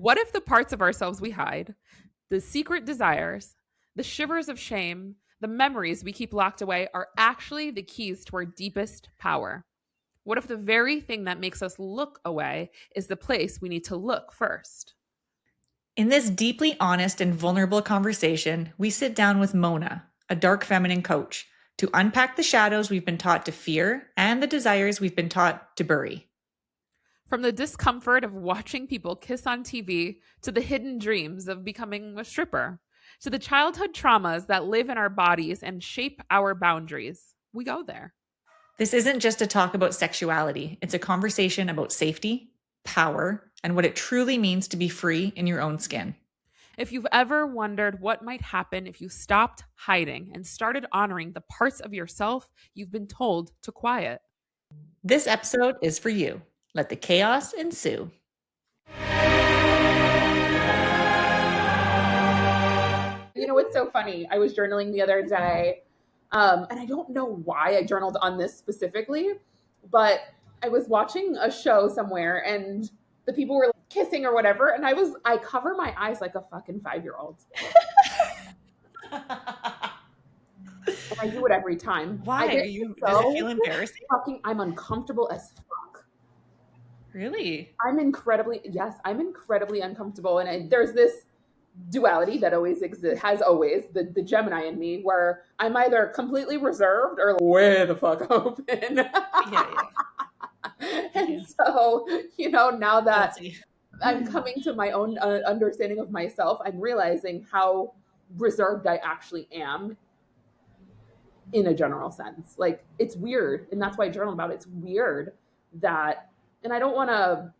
What if the parts of ourselves we hide, the secret desires, the shivers of shame, the memories we keep locked away are actually the keys to our deepest power? What if the very thing that makes us look away is the place we need to look first? In this deeply honest and vulnerable conversation, we sit down with Mona, a dark feminine coach, to unpack the shadows we've been taught to fear and the desires we've been taught to bury. From the discomfort of watching people kiss on TV to the hidden dreams of becoming a stripper, to the childhood traumas that live in our bodies and shape our boundaries, we go there. This isn't just a talk about sexuality, it's a conversation about safety, power, and what it truly means to be free in your own skin. If you've ever wondered what might happen if you stopped hiding and started honoring the parts of yourself you've been told to quiet, This episode is for you. Let the chaos ensue. you know, it's so funny. I was journaling the other day, and I don't know why I journaled on this specifically, but I was watching a show somewhere and the people were like, kissing or whatever, and I cover my eyes like a fucking 5-year-old. And I do it every time. Why? Does it feel embarrassing? I'm uncomfortable as fuck. Really? I'm incredibly uncomfortable. And there's this duality that always exists, has always, the Gemini in me, where I'm either completely reserved or way the fuck open. Yeah. And so, now that I'm coming to my own understanding of myself, I'm realizing how reserved I actually am in a general sense. Like, it's weird. And that's why I journal about it. It's weird that, and I don't want to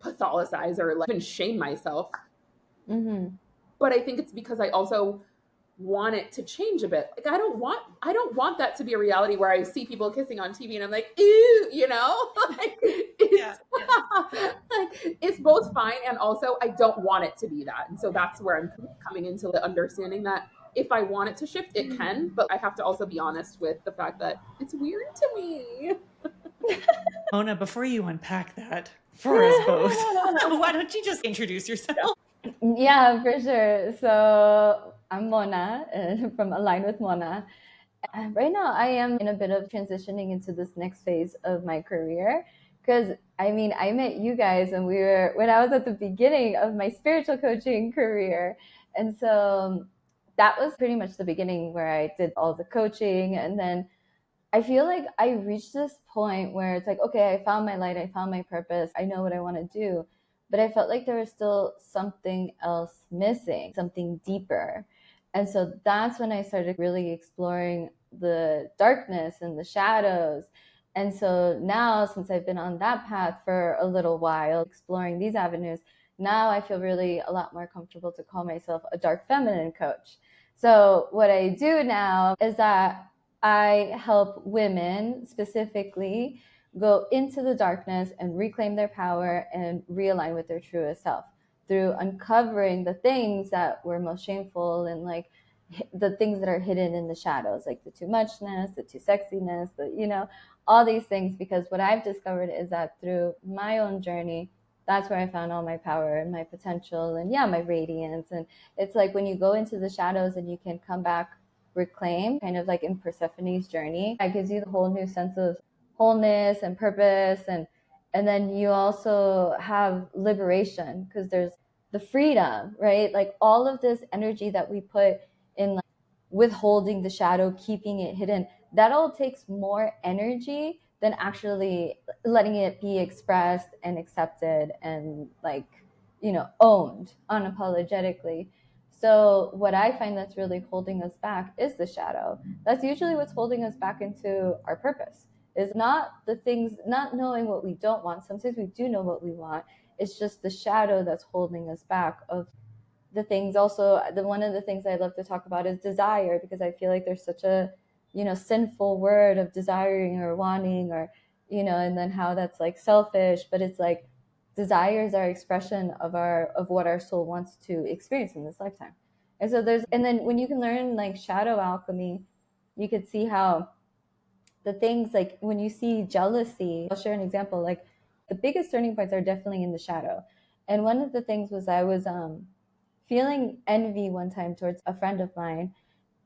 pathologize or like even shame myself. Mm-hmm. But I think it's because I also want it to change a bit. Like, I don't want that to be a reality where I see people kissing on TV and I'm like, ew, like, like, it's both fine, and also I don't want it to be that. And so that's where I'm coming into the understanding that if I want it to shift, it can, but I have to also be honest with the fact that it's weird to me. Mona, before you unpack that for us both, why don't you just introduce yourself? Yeah, for sure. So I'm Mona from Align with Mona. Right now, I am in a bit of transitioning into this next phase of my career because I met you guys when I was at the beginning of my spiritual coaching career. And so that was pretty much the beginning where I did all the coaching. And then I feel like I reached this point where it's like, okay, I found my light, I found my purpose, I know what I want to do. But I felt like there was still something else missing, something deeper. And so that's when I started really exploring the darkness and the shadows. And so now, since I've been on that path for a little while, exploring these avenues, now I feel really a lot more comfortable to call myself a dark feminine coach. So what I do now is that I help women specifically go into the darkness and reclaim their power and realign with their truest self through uncovering the things that were most shameful and like the things that are hidden in the shadows, like the too muchness, the too sexiness, all these things. Because what I've discovered is that through my own journey, that's where I found all my power and my potential and my radiance. And it's like when you go into the shadows and you can come back reclaim, kind of like in Persephone's journey, that gives you the whole new sense of wholeness and purpose. And then you also have liberation because there's the freedom, right? Like all of this energy that we put in like withholding the shadow, keeping it hidden, that all takes more energy than actually letting it be expressed and accepted and like, owned unapologetically. So what I find that's really holding us back is the shadow. That's usually what's holding us back into our purpose, is not the things, not knowing what we don't want. Sometimes we do know what we want. It's just the shadow that's holding us back of the things. Also, one of the things I love to talk about is desire, because I feel like there's such a, sinful word of desiring or wanting or, and then how that's like selfish, but it's like desire is our expression of what our soul wants to experience in this lifetime. And so and then when you can learn like shadow alchemy, you could see how the things like when you see jealousy, I'll share an example, like the biggest turning points are definitely in the shadow. And one of the things was I was feeling envy one time towards a friend of mine,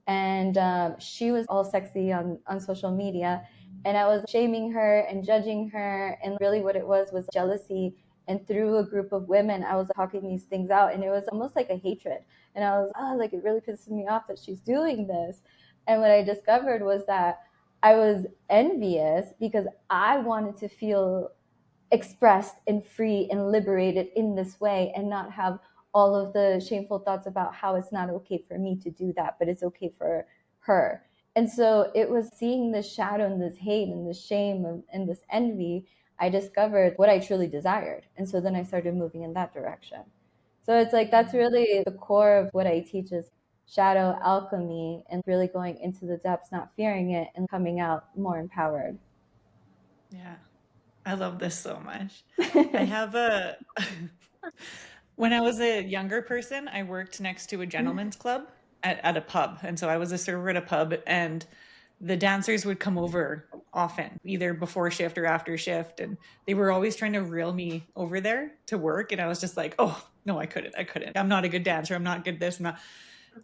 and she was all sexy on social media, and I was shaming her and judging her, and really what it was jealousy. And through a group of women, I was talking these things out, and it was almost like a hatred. And I was, oh, like, it really pisses me off that she's doing this. And what I discovered was that I was envious because I wanted to feel expressed and free and liberated in this way, and not have all of the shameful thoughts about how it's not okay for me to do that, but it's okay for her. And so it was seeing this shadow and this hate and this shame and this envy, I discovered what I truly desired. And so then I started moving in that direction. So it's like that's really the core of what I teach is shadow alchemy, and really going into the depths, not fearing it, and coming out more empowered. Yeah. I love this so much. I have a when I was a younger person, I worked next to a gentleman's club at a pub. And so I was a server at a pub, and the dancers would come over often, either before shift or after shift. And they were always trying to reel me over there to work. And I was just like, oh, no, I couldn't. I'm not a good dancer. I'm not good this. I'm not.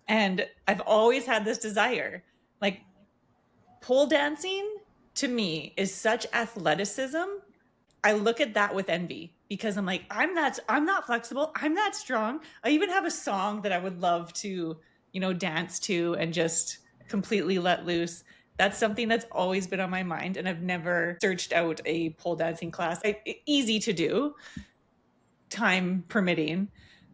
And I've always had this desire. Like, pole dancing to me is such athleticism. I look at that with envy because I'm like, I'm not flexible. I'm not strong. I even have a song that I would love to, dance to and just completely let loose. That's something that's always been on my mind, and I've never searched out a pole dancing class. Easy to do, time permitting,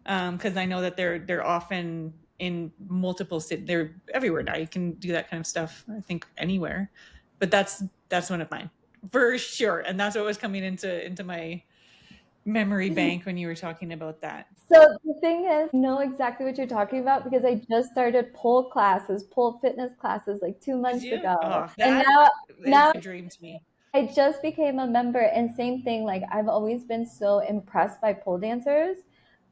because I know that they're often in multiple cities. They're everywhere now. You can do that kind of stuff, I think, anywhere. But that's one of mine for sure, and that's what was coming into my memory bank when you were talking about that. So the thing is, I know exactly what you're talking about because I just started pole fitness classes like 2 months Yeah. ago. Oh, And that now is a dream to me. I just became a member, and same thing, like I've always been so impressed by pole dancers,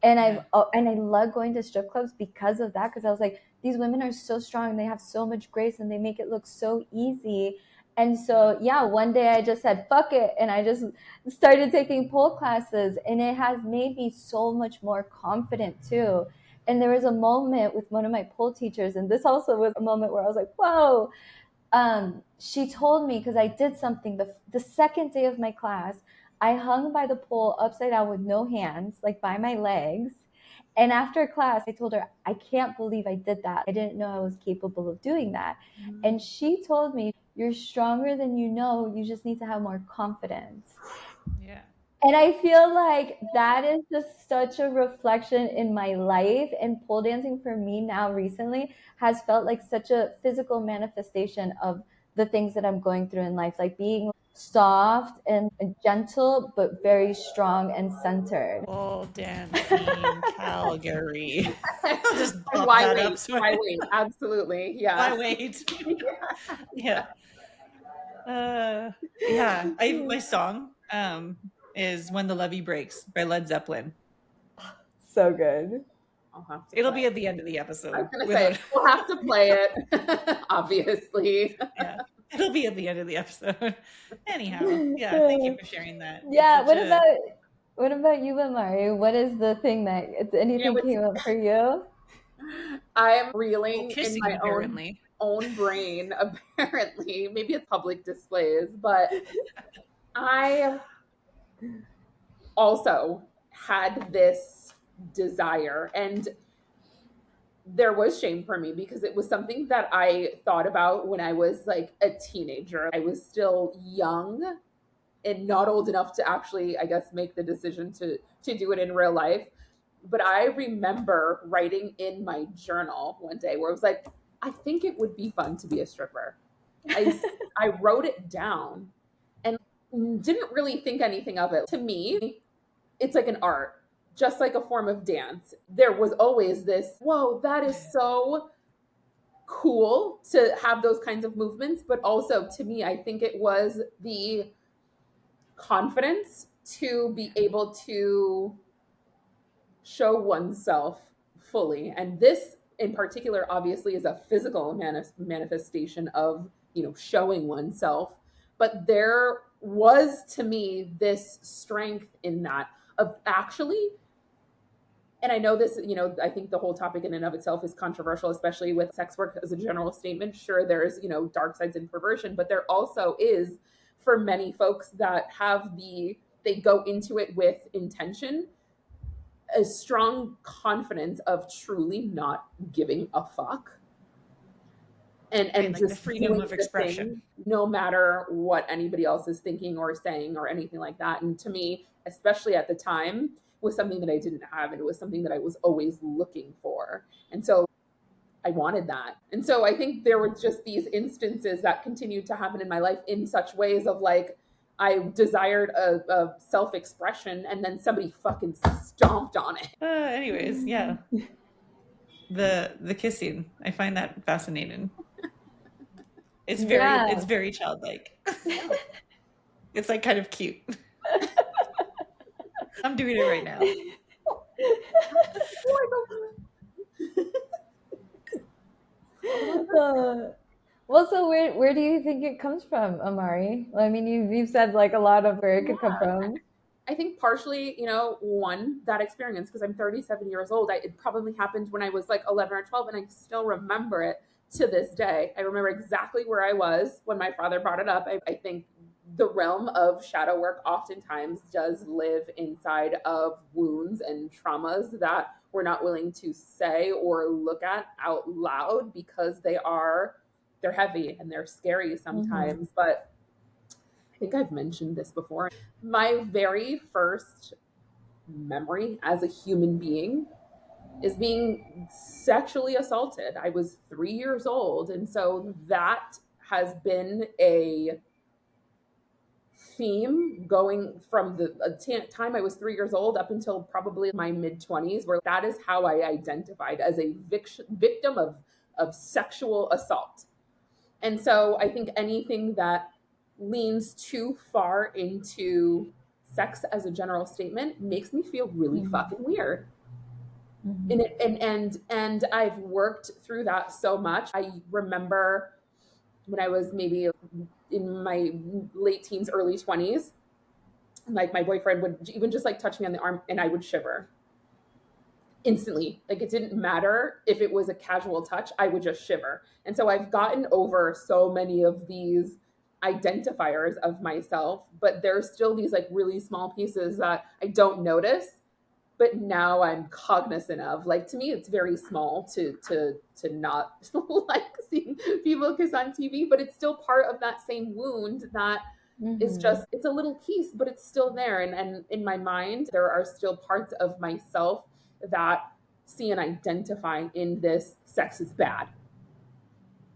and Yeah. and I love going to strip clubs because of that, because I was like, these women are so strong, they have so much grace, and they make it look so easy. And so yeah, one day I just said fuck it, and I just started taking pole classes, and it has made me so much more confident too. And there was a moment with one of my pole teachers, and this also was a moment where I was like, whoa. She told me, because I did something the second day of my class, I hung by the pole upside down with no hands, like by my legs. And after class, I told her, I can't believe I did that. I didn't know I was capable of doing that. Mm-hmm. And she told me, you're stronger than you know. You just need to have more confidence. Yeah. And I feel like that is just such a reflection in my life. And pole dancing for me now recently has felt like such a physical manifestation of the things that I'm going through in life, like being soft and gentle, but very strong and centered. Pole dancing Calgary. I'll just And pop why that up. wait? Why wait? Absolutely. Why Yeah. wait? Yeah. Yeah. My song is "When the Levee Breaks" by Led Zeppelin. So good. I'll have to It'll play be at it. the end of the I was episode. gonna say Without we'll have to play it, obviously. Yeah, it'll be at the end of the episode. Anyhow, yeah, thank you for sharing that. It's Yeah. such a What about you, Amari? What is the thing that if Yeah, anything what's came up for you? I am well, reeling in kissing my apparently. own brain, apparently. Maybe it's public displays, but I also had this desire, and there was shame for me because it was something that I thought about when I was like a teenager. I was still young and not old enough to actually, I guess, make the decision to do it in real life. But I remember writing in my journal one day where I was like, I think it would be fun to be a stripper. I I wrote it down and didn't really think anything of it. To me, it's like an art, just like a form of dance. There was always this, whoa, that is so cool to have those kinds of movements. But also to me, I think it was the confidence to be able to show oneself fully. And this in particular obviously is a physical manifestation of, showing oneself, but there was to me this strength in that of actually and I know this, I think the whole topic in and of itself is controversial, especially with sex work as a general statement. Sure, there's, dark sides and perversion, but there also is, for many folks that they go into it with intention, a strong confidence of truly not giving a fuck and like the just freedom doing of the expression, thing no matter what anybody else is thinking or saying or anything like that. And to me, especially at the time, was something that I didn't have, and it was something that I was always looking for. And so I wanted that. And so I think there were just these instances that continued to happen in my life in such ways of like, I desired a self expression, and then somebody fucking stomped on it. anyways, yeah, the kissing, I find that fascinating. Yeah. It's very childlike. It's like kind of cute. I'm doing it right now. Well, so where do you think it comes from, Amari? Well, I mean, you've said like a lot of where it could come from. I think partially, one, that experience, because I'm 37 years old. It probably happened when I was like 11 or 12, and I still remember it to this day. I remember exactly where I was when my father brought it up. I think the realm of shadow work oftentimes does live inside of wounds and traumas that we're not willing to say or look at out loud because they're heavy and they're scary sometimes. But I think I've mentioned this before. My very first memory as a human being is being sexually assaulted. I was 3 years old. And so that has been a theme going from the time I was 3 years old up until probably my mid 20s, where that is how I identified as a victim of sexual assault. And so I think anything that leans too far into sex as a general statement makes me feel really fucking weird. And I've worked through that so much. I remember when I was maybe in my late teens, early 20s, like my boyfriend would even just like touch me on the arm and I would shiver instantly. Like it didn't matter if it was a casual touch, I would just shiver. And so I've gotten over so many of these identifiers of myself, but there's still these like really small pieces that I don't notice, but now I'm cognizant of. Like to me it's very small to not like seeing people kiss on TV, but it's still part of that same wound that is just, it's a little piece, but it's still there. And in my mind there are still parts of myself that see and identify in this sex is bad.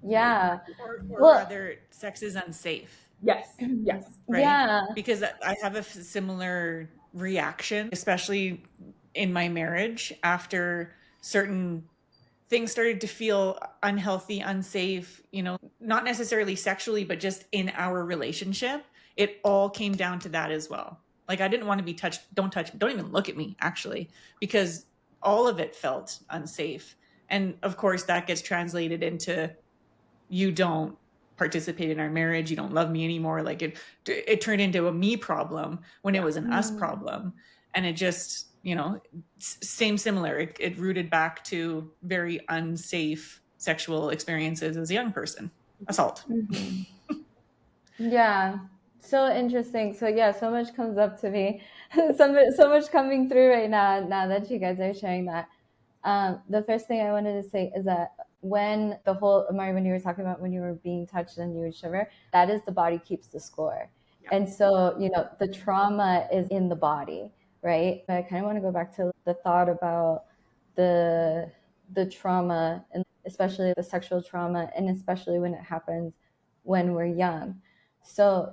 Yeah. Or Well, rather, sex is unsafe. Yes. Yes. Right? Yeah. Because I have a similar reaction, especially in my marriage after certain things started to feel unhealthy, unsafe, not necessarily sexually, but just in our relationship. It all came down to that as well. Like I didn't want to be touched. Don't touch me. Don't even look at me, actually, because all of it felt unsafe. And of course, that gets translated into you don't participate in our marriage. You don't love me anymore. Like it turned into a me problem when it was an us problem. And it just, similar. It rooted back to very unsafe sexual experiences as a young person. Assault. Yeah. So interesting. So yeah, so much comes up to me. So much coming through right now that you guys are sharing that. The first thing I wanted to say is that when the whole Amari, when you were talking about when you were being touched and you would shiver, that is the body keeps the score. Yeah. And so, the trauma is in the body, right? But I kind of want to go back to the thought about the trauma, and especially the sexual trauma, and especially when it happens when we're young. So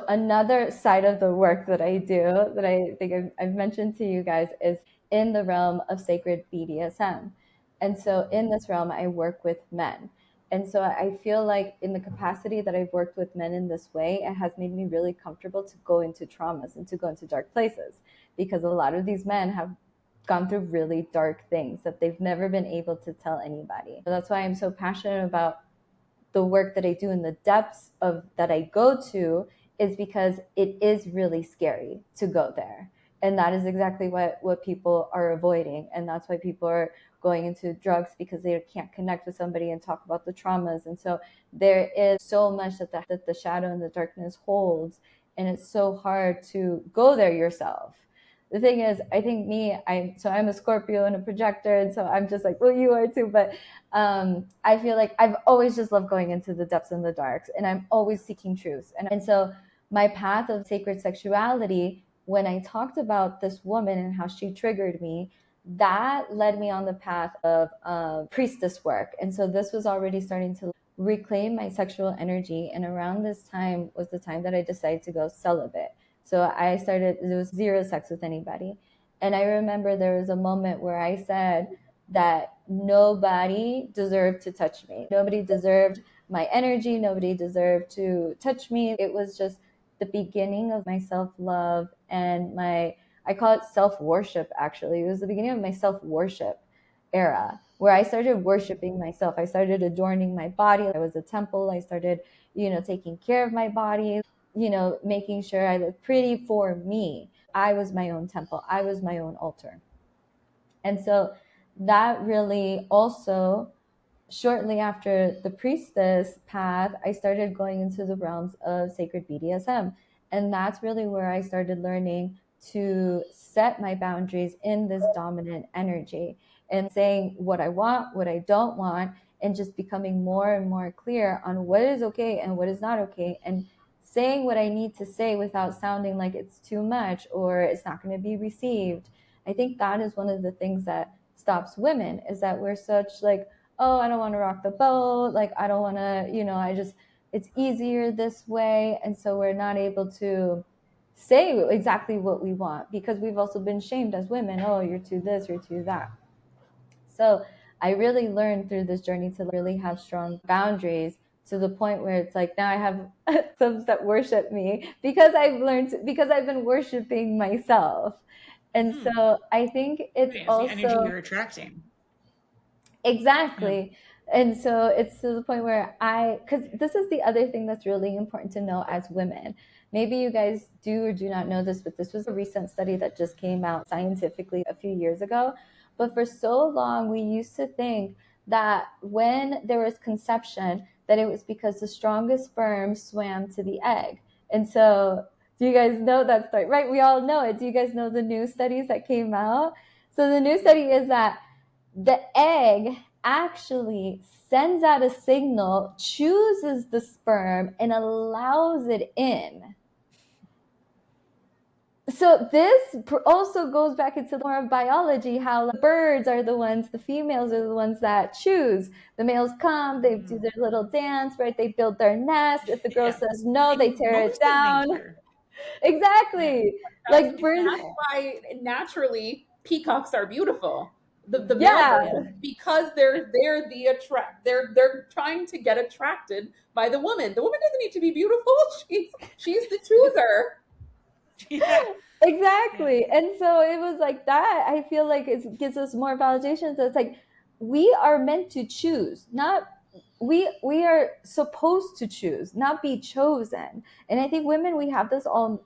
another side of the work that I do that I think I've mentioned to you guys is in the realm of sacred BDSM. And so in this realm, I work with men. And so I feel like in the capacity that I've worked with men in this way, it has made me really comfortable to go into traumas and to go into dark places, because a lot of these men have gone through really dark things that they've never been able to tell anybody. So that's why I'm so passionate about the work that I do in the depths of that I go to, is because it is really scary to go there. And that is exactly what people are avoiding. And that's why people are going into drugs, because they can't connect with somebody and talk about the traumas. And so there is so much that the shadow and the darkness holds. And it's so hard to go there yourself. The thing is, I think I'm a Scorpio and a projector, and so I'm just like, well, you are too. But I feel like I've always just loved going into the depths and the darks, and I'm always seeking truth. And so my path of sacred sexuality, when I talked about this woman and how she triggered me, that led me on the path of priestess work. And so this was already starting to reclaim my sexual energy. And around this time was the time that I decided to go celibate. So I started, there was zero sex with anybody. And I remember there was a moment where I said that nobody deserved to touch me. Nobody deserved my energy. Nobody deserved to touch me. It was just the beginning of my self-love and I call it self-worship. Actually, it was the beginning of my self-worship era, where I started worshiping myself. I started adorning my body. I was a temple. I started, taking care of my body, making sure I look pretty for me. I was my own temple. I was my own altar. And so that really also, shortly after the priestess path, I started going into the realms of sacred BDSM. And that's really where I started learning to set my boundaries in this dominant energy and saying what I want, what I don't want, and just becoming more and more clear on what is okay and what is not okay. And saying what I need to say without sounding like it's too much or it's not going to be received. I think that is one of the things that stops women, is that we're such like, oh, I don't want to rock the boat. Like, I don't want to, it's easier this way. And so we're not able to say exactly what we want, because we've also been shamed as women. Oh, you're too this, you're too that. So I really learned through this journey to really have strong boundaries, to the point where it's like now I have subs that worship me because I've been worshiping myself. And so I think it's It's the energy also you're attracting. Yeah. exactly. And so it's to the point where because this is the other thing that's really important to know as women. Maybe you guys do or do not know this, but this was a recent study that just came out scientifically a few years ago. But for so long, we used to think that when there was conception, that it was because the strongest sperm swam to the egg. And so, do you guys know that story? Right? We all know it. Do you guys know the new studies that came out? So the new study is that the egg actually sends out a signal, chooses the sperm, and allows it in. So this also goes back into more of biology, how the birds are the ones, the females are the ones that choose. The males come, they do their little dance, right? They build their nest. If the girl says no, they In tear it most of down. nature. Yeah. Exactly. Like birds. That's why naturally peacocks are beautiful. The male Yeah. birds, because they're the attract they're trying to get attracted by the woman. The woman doesn't need to be beautiful. She's the chooser. Yeah. Exactly. And so it was like that. I feel like it gives us more validation. So it's like we are meant to choose, not we are supposed to choose, not be chosen. And I think women, we have this all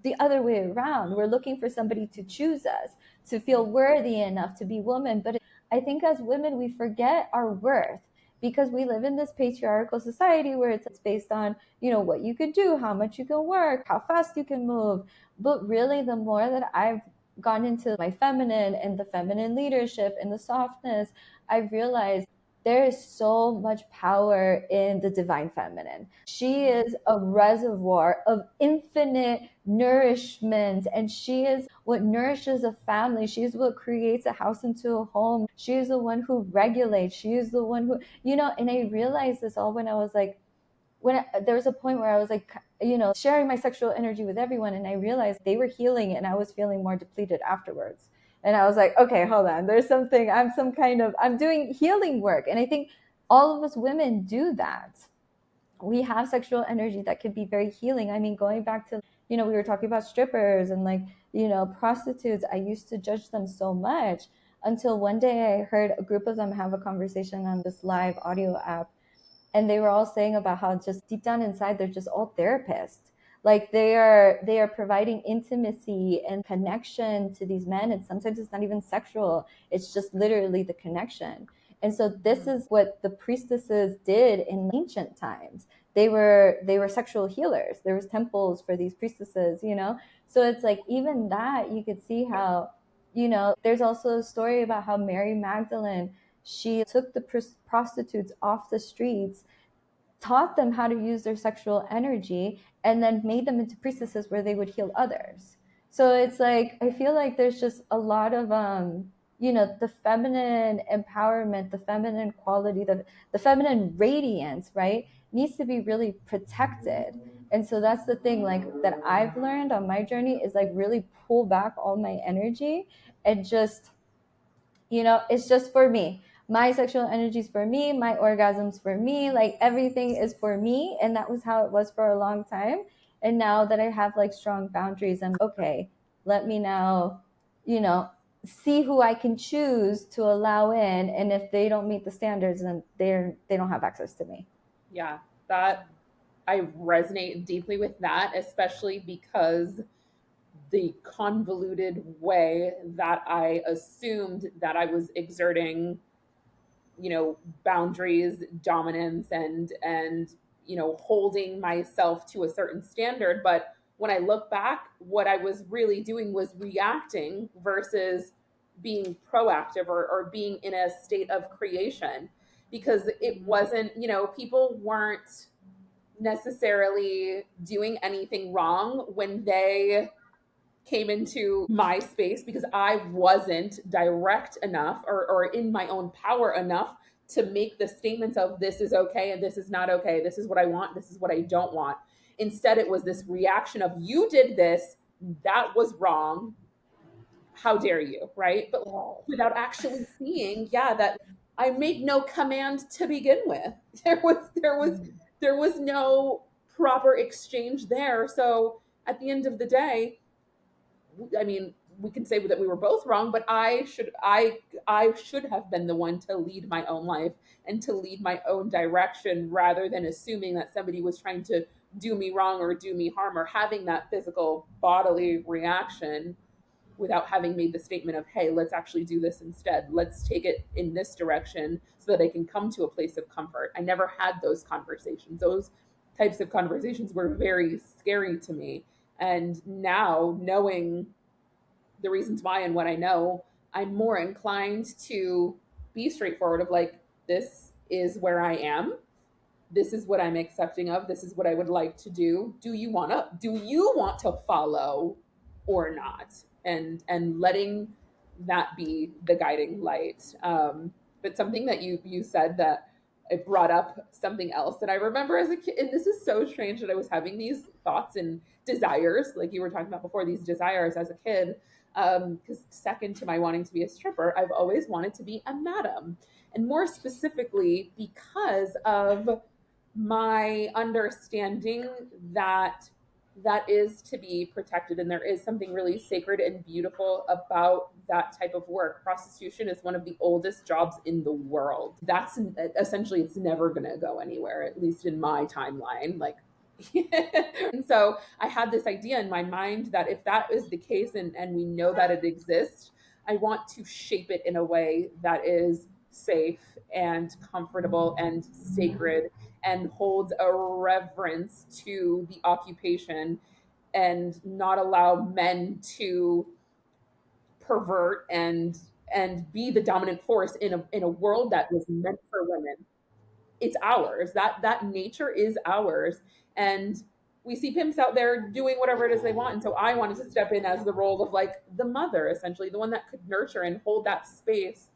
the other way around. We're looking for somebody to choose us, to feel worthy enough to be woman. But I think as women, we forget our worth, because we live in this patriarchal society where it's based on, what you could do, how much you can work, how fast you can move. But really, the more that I've gone into my feminine and the feminine leadership and the softness, I've realized there is so much power in the divine feminine. She is a reservoir of infinite nourishment, and she is what nourishes a family. She is what creates a house into a home. She is the one who regulates. She is the one who, and I realized this all when I was like, there was a point where I was like, sharing my sexual energy with everyone, and I realized they were healing and I was feeling more depleted afterwards. And I was like, okay, hold on, there's something, I'm doing healing work. And I think all of us women do that. We have sexual energy that could be very healing. I mean, going back to, we were talking about strippers and like, prostitutes. I used to judge them so much until one day I heard a group of them have a conversation on this live audio app, and they were all saying about how just deep down inside they're just all therapists. Like they are providing intimacy and connection to these men, and sometimes it's not even sexual, it's just literally the connection. And so this is what the priestesses did in ancient times. They were sexual healers. There was temples for these priestesses, you know. So it's like, even that, you could see how, you know, there's also a story about how Mary Magdalene, she took the prostitutes off the streets, taught them how to use their sexual energy, and then made them into priestesses where they would heal others. So it's like, I feel like there's just a lot of you know, the feminine empowerment, the feminine quality, the feminine radiance, right, needs to be really protected. And so that's the thing, like, that I've learned on my journey, is like really pull back all my energy and just, you know, it's just for me. My sexual energy is for me, my orgasms for me, like everything is for me. And that was how it was for a long time. And now that I have like strong boundaries, I'm okay, let me now, you know, see who I can choose to allow in. And if they don't meet the standards, then they don't have access to me. Yeah, that I resonate deeply with that, especially because the convoluted way that I assumed that I was exerting, you know, boundaries, dominance, and you know, holding myself to a certain standard. But when I look back, what I was really doing was reacting versus being proactive, or being in a state of creation, because it wasn't, you know, people weren't necessarily doing anything wrong when they came into my space, because I wasn't direct enough, or in my own power enough to make the statements of this is okay and this is not okay. This is what I want. This is what I don't want. Instead, it was this reaction of, you did this, that was wrong. How dare you? Right. But without actually seeing, yeah, that I made no command to begin with. There was no proper exchange there. So at the end of the day, I mean, we can say that we were both wrong, but I should have been the one to lead my own life and to lead my own direction, rather than assuming that somebody was trying to do me wrong or do me harm, or having that physical bodily reaction without having made the statement of, hey, let's actually do this instead. Let's take it in this direction so that I can come to a place of comfort. I never had those conversations. Those types of conversations were very scary to me. And now, knowing the reasons why and what I know, I'm more inclined to be straightforward of like, this is where I am. This is what I'm accepting of. This is what I would like to do. Do you want to follow or not? And letting that be the guiding light. But something that you said, that it brought up something else that I remember as a kid. And this is so strange that I was having these thoughts and desires, like you were talking about before, these desires as a kid. Because second to my wanting to be a stripper, I've always wanted to be a madam. And more specifically, because of my understanding that that is to be protected, and there is something really sacred and beautiful about that type of work. Prostitution is one of the oldest jobs in the world. That's essentially, it's never going to go anywhere, at least in my timeline. Like, and so I had this idea in my mind that if that is the case, and we know that it exists, I want to shape it in a way that is safe and comfortable and sacred, and holds a reverence to the occupation, and not allow men to pervert and be the dominant force in a world that was meant for women. It's ours. That nature is ours. And we see pimps out there doing whatever it is they want. And so I wanted to step in as the role of like the mother, essentially, the one that could nurture and hold that space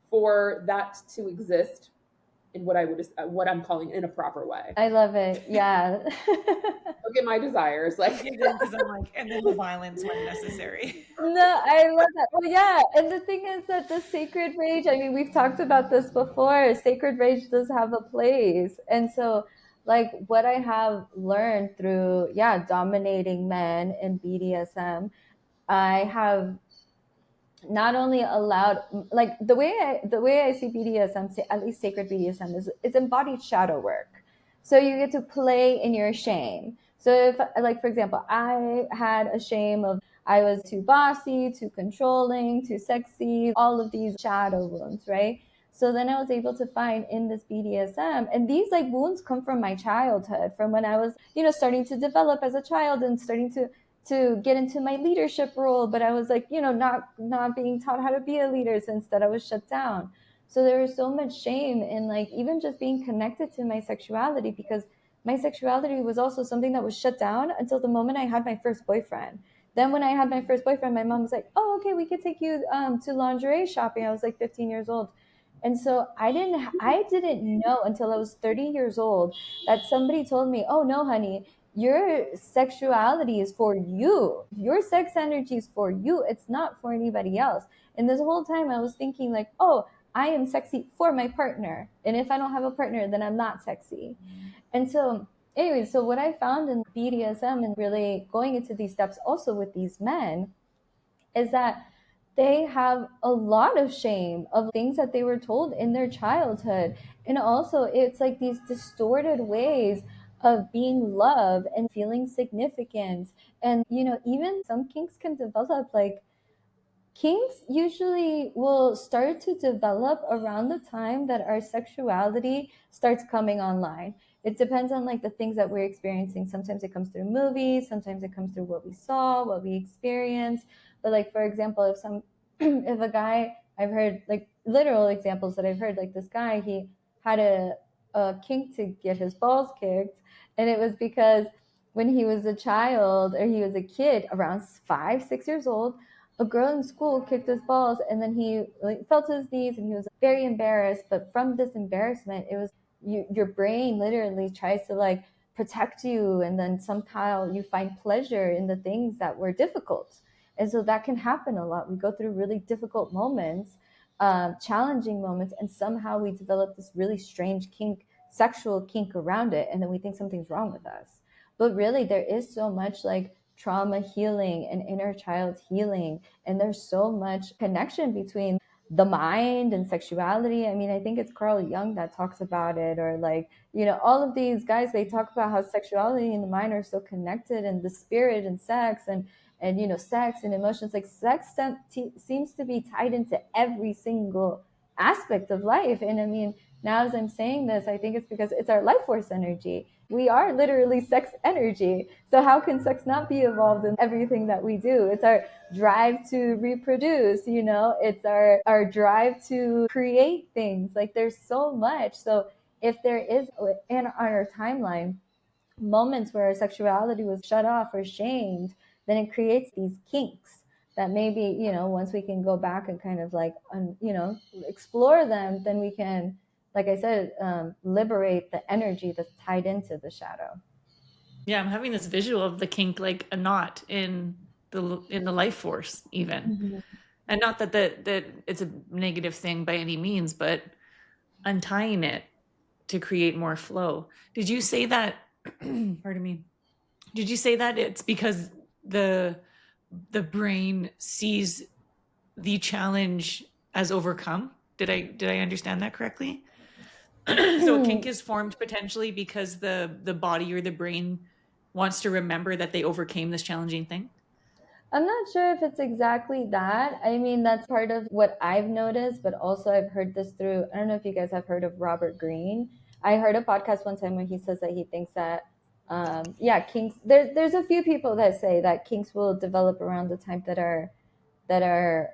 for that to exist in what I'm calling in a proper way. I love it. Yeah. Look at my desires. Like, Because I'm like, and then the violence when necessary. No, I love that. Well, yeah. And the thing is that the sacred rage, I mean, we've talked about this before. Sacred rage does have a place. And so, like, what I have learned through, yeah, dominating men in BDSM, I have not only allowed, like, the way I see BDSM, at least sacred BDSM, is it's embodied shadow work. So you get to play in your shame. So if, like, for example, I had a shame of I was too bossy, too controlling, too sexy, all of these shadow wounds, right? So then I was able to find in this BDSM, and these like wounds come from my childhood, from when I was, starting to develop as a child and starting to get into my leadership role, but I was like, not being taught how to be a leader since that I was shut down. So there was so much shame in like even just being connected to my sexuality, because my sexuality was also something that was shut down until the moment I had my first boyfriend. Then when I had my first boyfriend, my mom was like, "Oh, okay, we could take you to lingerie shopping." I was like 15 years old, and so I didn't know until I was 30 years old that somebody told me, "Oh no, honey, your sexuality is for you. Your sex energy is for you. It's not for anybody else." And this whole time I was thinking like, "Oh, I am sexy for my partner. And if I don't have a partner, then I'm not sexy." And so, anyway, so what I found in BDSM and really going into these steps also with these men is that they have a lot of shame of things that they were told in their childhood. And also, it's like these distorted ways of being loved and feeling significant. And, even some kinks can develop like kinks usually will start to develop around the time that our sexuality starts coming online. It depends on like the things that we're experiencing. Sometimes it comes through movies, sometimes it comes through what we saw, what we experienced. But like for example, if some if a guy, I've heard like literal examples that I've heard, like this guy, he had a kink to get his balls kicked, and it was because when he was a child or he was a kid around 5, 6 years old, a girl in school kicked his balls, and then he like fell to his knees and he was very embarrassed. But from this embarrassment, it was your brain literally tries to like protect you, and then somehow you find pleasure in the things that were difficult. And so that can happen a lot. We go through really difficult moments, challenging moments, and somehow we develop this really strange kink, sexual kink around it, and then we think something's wrong with us. But really, there is so much like trauma healing and inner child healing, and there's so much connection between the mind and sexuality. I mean, I think it's Carl Jung that talks about it, or like, all of these guys, they talk about how sexuality and the mind are so connected, and the spirit and sex and sex and emotions, like seems to be tied into every single aspect of life. And I mean, now as I'm saying this, I think it's because it's our life force energy. We are literally sex energy. So how can sex not be involved in everything that we do? It's our drive to reproduce, it's our drive to create things. Like there's so much. So if there is in on our timeline moments where our sexuality was shut off or shamed, then it creates these kinks that maybe, once we can go back and kind of like, explore them, then we can, like I said, liberate the energy that's tied into the shadow. Yeah, I'm having this visual of the kink like a knot in the life force even. Mm-hmm. And not that it's a negative thing by any means, but untying it to create more flow. Did you say that pardon me. Did you say that it's because the brain sees the challenge as overcome? Did I understand that correctly? So a kink is formed potentially because the body or the brain wants to remember that they overcame this challenging thing. I'm not sure if it's exactly that. I mean, that's part of what I've noticed, but also I've heard this through, I don't know if you guys have heard of Robert Greene. I heard a podcast one time where he says that he thinks that, yeah, kinks, there's a few people that say that kinks will develop around the time that our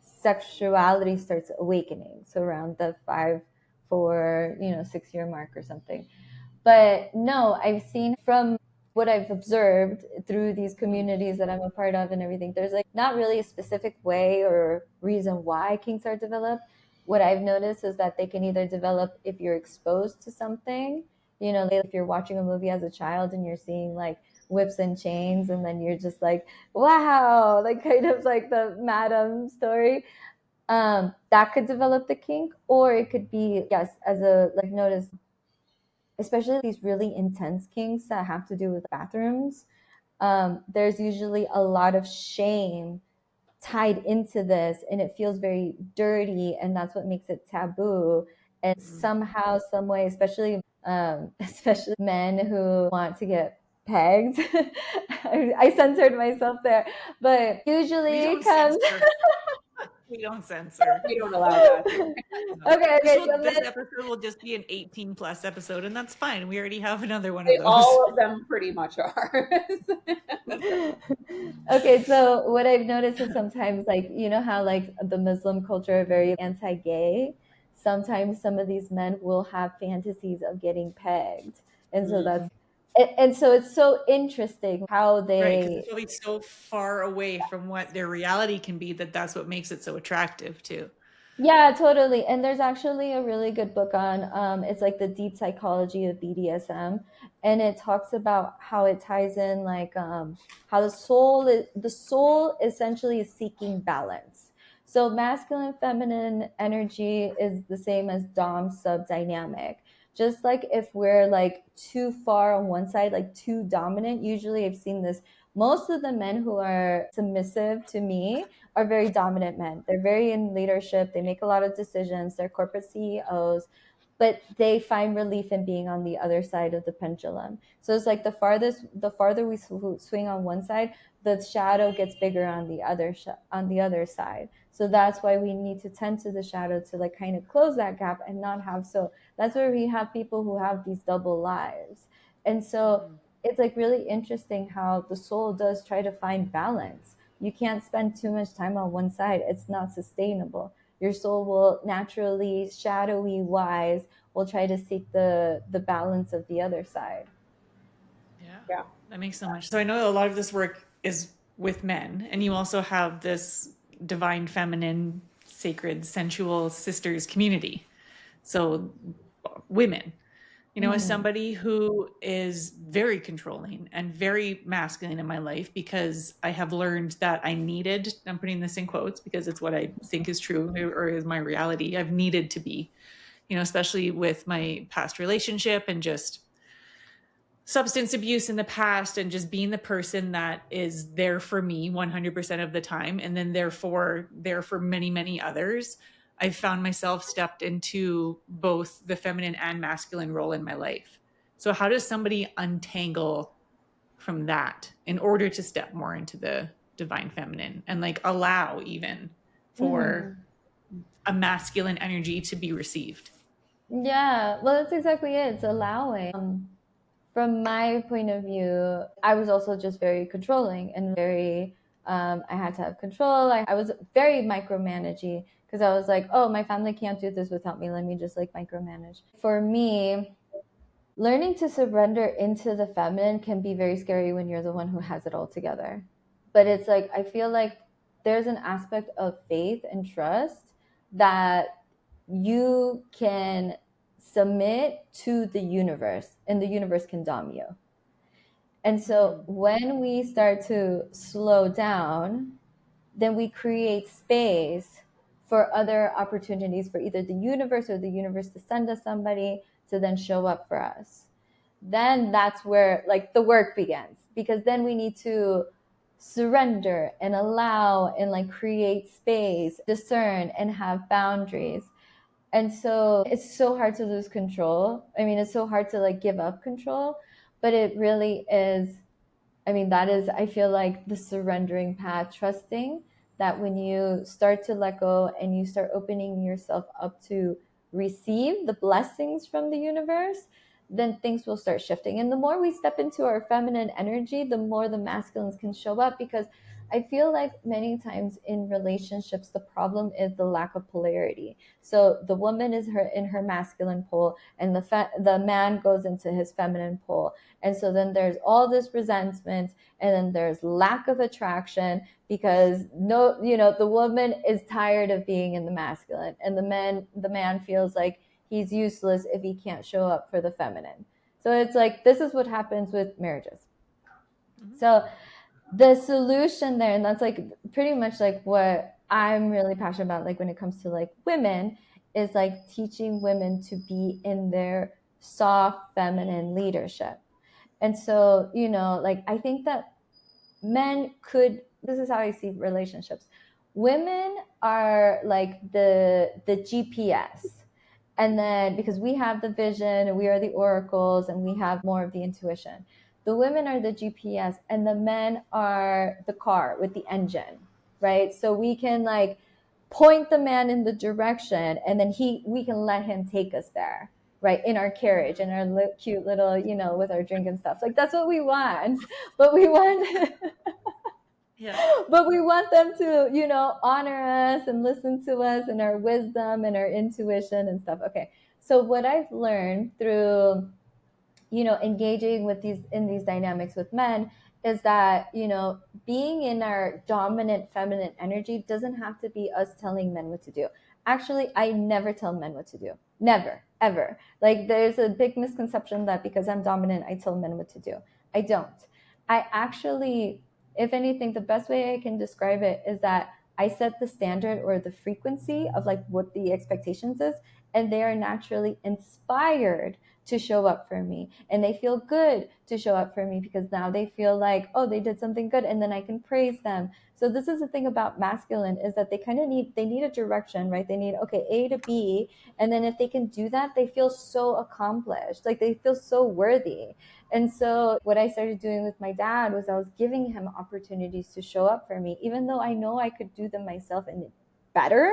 sexuality starts awakening. So around the 5, 4, 6 year mark or something. But no, I've seen from what I've observed through these communities that I'm a part of and everything, there's like not really a specific way or reason why kinks are developed. What I've noticed is that they can either develop if you're exposed to something, if you're watching a movie as a child and you're seeing like whips and chains, and then you're just like, wow, like kind of like the madam story. That could develop the kink, or it could be, yes, as a like notice, especially these really intense kinks that have to do with bathrooms. There's usually a lot of shame tied into this, and it feels very dirty, and that's what makes it taboo. And somehow, some way, especially especially men who want to get pegged. I censored myself there, but usually We it don't comes. censor. We don't censor. We don't allow that here. No. Okay, okay. So This episode will just be an 18 plus episode, and that's fine. We already have another one of They, those. all of them pretty much are. okay, so what I've noticed is sometimes, like, you know how like the Muslim culture are very anti-gay. Sometimes some of these men will have fantasies of getting pegged, and so that's and so it's so interesting how Right, because it's they. really so far away from what their reality can be that that's what makes it so attractive too. Yeah, totally. And there's actually a really good book on it's like the deep psychology of BDSM, and it talks about how it ties in like how the soul essentially is seeking balance. So masculine feminine energy is the same as dom sub dynamic. Just like if we're like too far on one side, like too dominant, usually I've seen this, most of the men who are submissive to me are very dominant men. They're very in leadership. They make a lot of decisions. They're corporate CEOs, but they find relief in being on the other side of the pendulum. So it's like the farther we swing on one side, the shadow gets bigger on the on the other side. So that's why we need to tend to the shadow to like kind of close that gap and not have, so that's where we have people who have these double lives. And so it's like really interesting how the soul does try to find balance. You can't spend too much time on one side. It's not sustainable. Your soul will naturally, shadowy wise, will try to seek the balance of the other side. Yeah. Yeah. That makes so much. So I know a lot of this work is with men, and you also have this divine feminine, sacred, sensual sisters community. So women, as somebody who is very controlling and very masculine in my life, because I have learned that I'm putting this in quotes because it's what I think is true or is my reality. I've needed to be, especially with my past relationship and just substance abuse in the past and just being the person that is there for me 100% of the time and then therefore there for many, many others. I've found myself stepped into both the feminine and masculine role in my life. So how does somebody untangle from that in order to step more into the divine feminine and like allow even for a masculine energy to be received? Yeah, well, that's exactly it. It's allowing. From my point of view, I was also just very controlling and very, I had to have control. I was very micromanaging because I was like, oh, my family can't do this without me. Let me just like micromanage. For me, learning to surrender into the feminine can be very scary when you're the one who has it all together. But it's like, I feel like there's an aspect of faith and trust that you can submit to the universe and the universe can dom you. And so when we start to slow down, then we create space for other opportunities for either the universe or the universe to send us somebody to then show up for us. Then that's where like the work begins, because then we need to surrender and allow and like create space, discern and have boundaries. And so it's so hard to lose control. I mean, it's so hard to like give up control, but it really is. I mean, that is, I feel like the surrendering path, trusting that when you start to let go and you start opening yourself up to receive the blessings from the universe, then things will start shifting. And the more we step into our feminine energy, the more the masculines can show up, because I feel like many times in relationships, the problem is the lack of polarity. So the woman is in her masculine pole, and the man goes into his feminine pole, and so then there's all this resentment, and then there's lack of attraction because the woman is tired of being in the masculine, and the man feels like he's useless if he can't show up for the feminine. So it's like this is what happens with marriages. So the solution there, and that's like pretty much like what I'm really passionate about, like when it comes to like women, is like teaching women to be in their soft feminine leadership. And so, like I think that men could, this is how I see relationships. Women are like the GPS. And then because we have the vision and we are the oracles and we have more of the intuition. the women are the GPS and the men are the car with the engine, right? So we can like point the man in the direction, and then we can let him take us there, right, in our carriage, in our cute little, with our drink and stuff. Like that's what we want, but we want Yeah. but we want them to, honor us and listen to us and our wisdom and our intuition and stuff. Okay. So what I've learned through, engaging with these dynamics with men is that, being in our dominant feminine energy doesn't have to be us telling men what to do. Actually, I never tell men what to do. Never, ever. Like there's a big misconception that because I'm dominant, I tell men what to do. I don't. I actually, if anything, the best way I can describe it is that I set the standard or the frequency of like what the expectations is, and they are naturally inspired to show up for me, and they feel good to show up for me because now they feel like, oh, they did something good, and then I can praise them. So this is the thing about masculine, is that they kind of need a direction, right? They need, okay, A to B, and then if they can do that, they feel so accomplished, like they feel so worthy. And so what I started doing with my dad was I was giving him opportunities to show up for me, even though I know I could do them myself and better.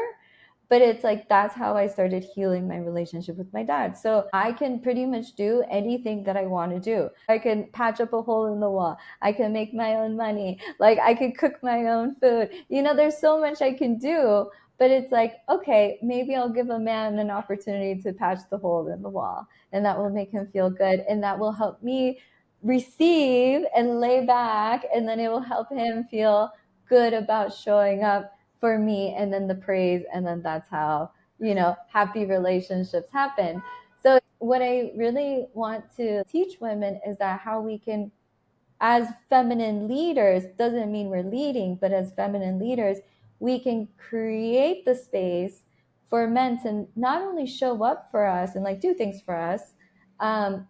But it's like that's how I started healing my relationship with my dad. So I can pretty much do anything that I want to do. I can patch up a hole in the wall. I can make my own money. Like I could cook my own food. There's so much I can do. But it's like, okay, maybe I'll give a man an opportunity to patch the hole in the wall, and that will make him feel good, and that will help me receive and lay back, and then it will help him feel good about showing up for me, and then the praise, and then that's how, happy relationships happen. So what I really want to teach women is that how we can, as feminine leaders, doesn't mean we're leading, but as feminine leaders, we can create the space for men to not only show up for us and like do things for us,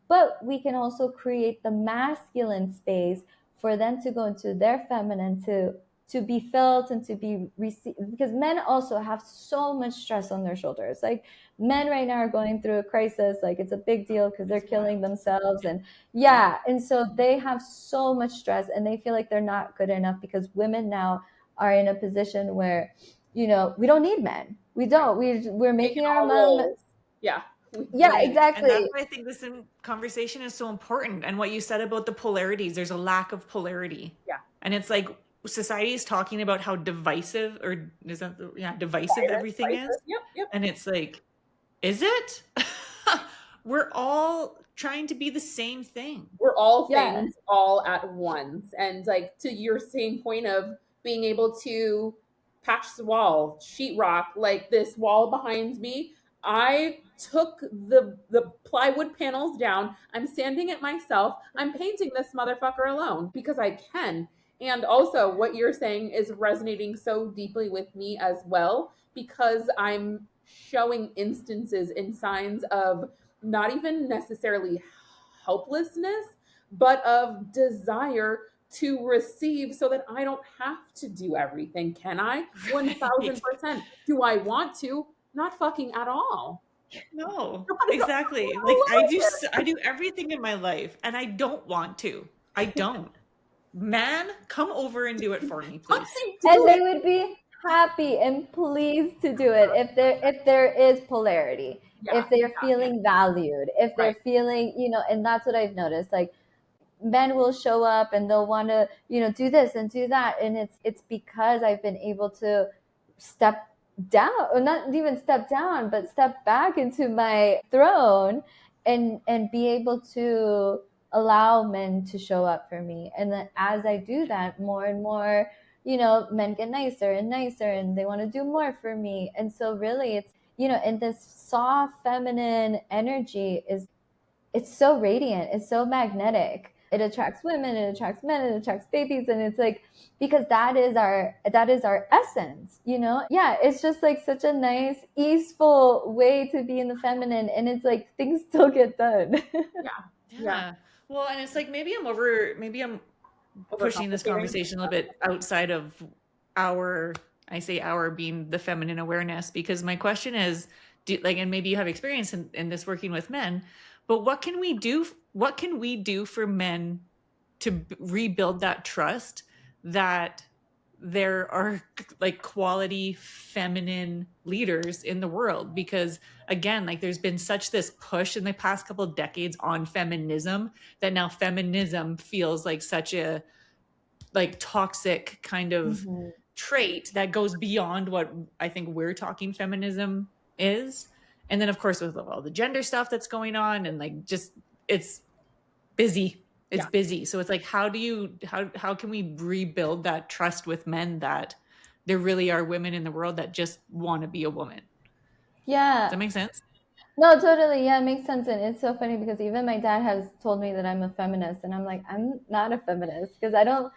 but we can also create the masculine space for them to go into their feminine, to be felt and to be received, because men also have so much stress on their shoulders. Like men right now are going through a crisis, like it's a big deal because they're killing themselves, and yeah, and so they have so much stress, and they feel like they're not good enough because women now are in a position where, we don't need men. We don't. We're making our mom. Yeah. Yeah, Right. And that's exactly. why I think this conversation is so important. And what you said about the polarities, there's a lack of polarity. Yeah. And it's like society is talking about how divisive, or is that, divisive everything is. Yep. And it's like, is it? We're all trying to be the same thing. We're all things all at once. And like to your same point of being able to patch the wall, sheetrock, like this wall behind me, I took the plywood panels down. I'm sanding it myself. I'm painting this motherfucker alone because I can. And also what you're saying is resonating so deeply with me as well, because I'm showing instances and signs of not even necessarily helplessness, but of desire to receive so that I don't have to do everything. Can I? 1000%. Do I want to? Not fucking at all. No, exactly. Like I do everything in my life and I don't want to. I don't. Man, come over and do it for me, please. And they would be happy and pleased to do it if there is polarity, if they're feeling valued, if they're feeling, and that's what I've noticed. Like men will show up and they'll want to, do this and do that, and it's because I've been able to step down, or not even step down, but step back into my throne, and be able to allow men to show up for me. And then as I do that, more and more, men get nicer and nicer, and they want to do more for me. And so really it's, and this soft feminine energy it's so radiant, it's so magnetic. It attracts women, it attracts men, it attracts babies, and it's like, because that is our essence. Yeah, it's just like such a nice easeful way to be in the feminine, and it's like things still get done. Yeah. Well, and it's like maybe I'm pushing this conversation a little bit outside of I say our being the feminine awareness, because my question is, and maybe you have experience in this working with men, but what can we do for men to rebuild that trust that there are like quality feminine leaders in the world. Because again, like there's been such this push in the past couple of decades on feminism that now feminism feels like such a like toxic kind of trait that goes beyond what I think we're talking feminism is. And then of course with all the gender stuff that's going on and like just it's busy. It's busy. So it's like how can we rebuild that trust with men that there really are women in the world that just want to be a woman? Yeah. Does that make sense? No, totally. Yeah, it makes sense. And it's so funny because even my dad has told me that I'm a feminist, and I'm like, I'm not a feminist because I don't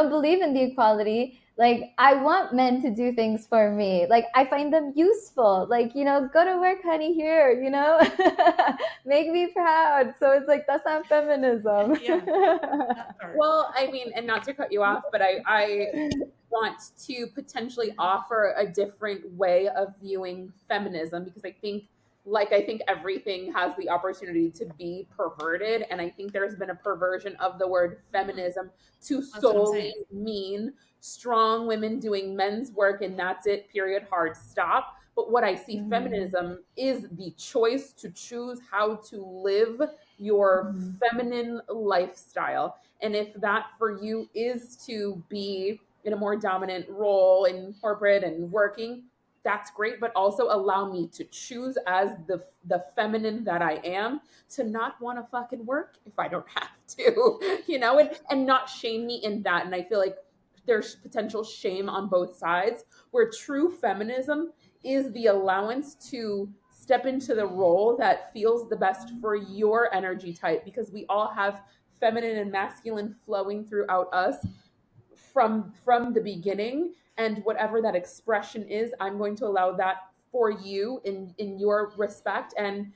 believe in the equality. Like, I want men to do things for me. Like, I find them useful. Like, go to work, honey, here, make me proud. So it's like, that's not feminism. Yeah. Well, I mean, and not to cut you off, but I want to potentially offer a different way of viewing feminism because I think everything has the opportunity to be perverted. And I think there's been a perversion of the word feminism to solely mean strong women doing men's work and that's it, period, hard stop. But what I see feminism is the choice to choose how to live your feminine lifestyle. And if that for you is to be in a more dominant role in corporate and working, that's great, but also allow me to choose as the feminine that I am to not want to fucking work if I don't have to, and not shame me in that. And I feel like there's potential shame on both sides where true feminism is the allowance to step into the role that feels the best for your energy type because we all have feminine and masculine flowing throughout us from the beginning, and whatever that expression is, I'm going to allow that for you in your respect and